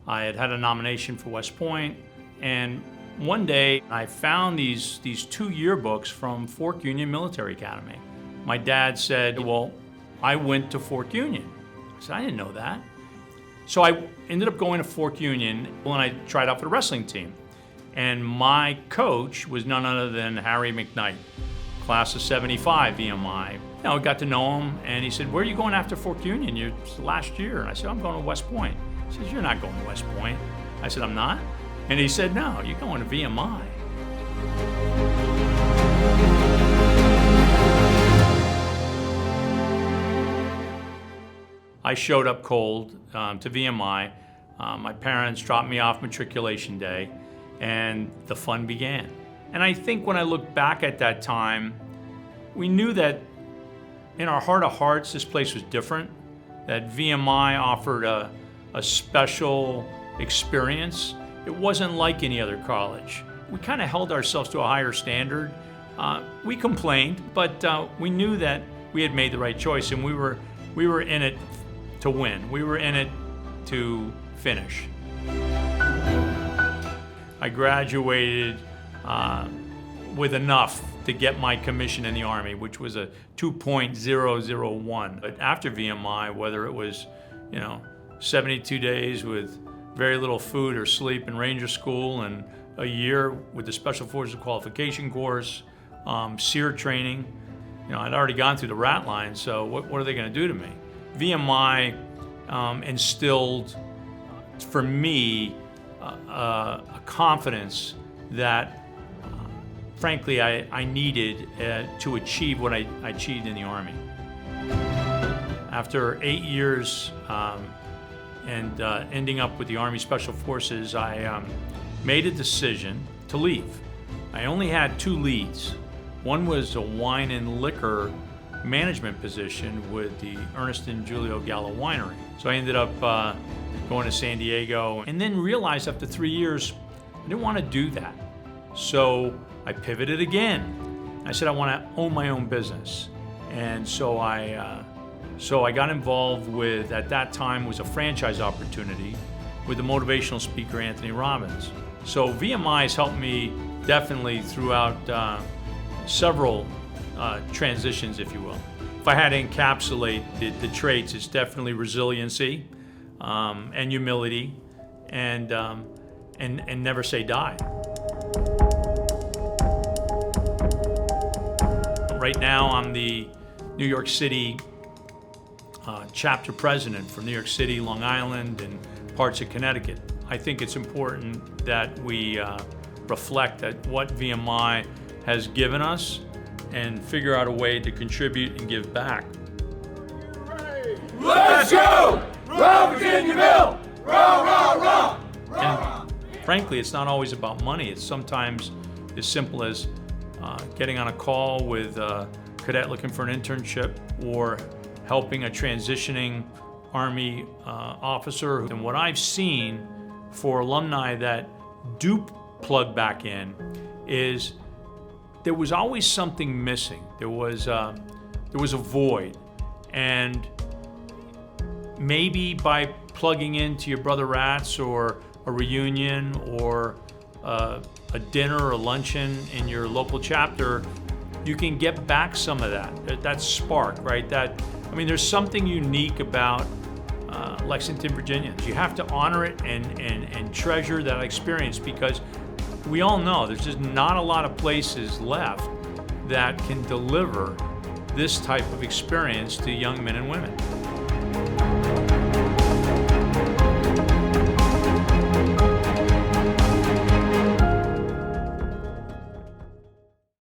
I had had a nomination for West Point, and one day I found these 2 yearbooks from Fork Union Military Academy. My dad said, well, I went to Fork Union. I said, I didn't know that. So I ended up going to Fork Union and I tried out for the wrestling team. And my coach was none other than Harry McKnight, class of 75 VMI. You know, I got to know him and he said, where are you going after Fork Union? It's last year. And I said, I'm going to West Point. He says, you're not going to West Point. I said, I'm not? And he said, no, you're going to VMI. I showed up cold to VMI. My parents dropped me off matriculation day, and the fun began. And I think when I look back at that time, we knew that in our heart of hearts, this place was different, that VMI offered a special experience. It wasn't like any other college. We kind of held ourselves to a higher standard. We complained, but we knew that we had made the right choice, and we were in it to win. We were in it to finish. I graduated with enough to get my commission in the Army, which was a 2.001. But after VMI, whether it was, 72 days with very little food or sleep in Ranger School and a year with the Special Forces Qualification Course, SEER training, I'd already gone through the rat line, so what are they going to do to me? VMI instilled, for me, a confidence that, frankly, I needed to achieve what I achieved in the Army. After 8 years and ending up with the Army Special Forces, I made a decision to leave. I only had 2 leads. One was a wine and liquor management position with the Ernest and Julio Gallo Winery. So I ended up going to San Diego and then realized after 3 years, I didn't want to do that. So I pivoted again. I said I want to own my own business. And so I got involved with, at that time, was a franchise opportunity with the motivational speaker Anthony Robbins. So VMI has helped me definitely throughout several transitions, if you will. If I had to encapsulate the traits, it's definitely resiliency and humility and never say die. Right now, I'm the New York City chapter president for New York City, Long Island, and parts of Connecticut. I think it's important that we reflect at what VMI has given us and figure out a way to contribute and give back. Let's go! Row, Virginiaville! Row, row, row! And frankly, it's not always about money. It's sometimes as simple as getting on a call with a cadet looking for an internship or helping a transitioning Army officer. And what I've seen for alumni that do plug back in is there was always something missing. There was a void, and maybe by plugging into your brother rats or a reunion or a dinner or a luncheon in your local chapter, you can get back some of that spark, right? There's something unique about Lexington, Virginia. You have to honor it and treasure that experience, because we all know there's just not a lot of places left that can deliver this type of experience to young men and women.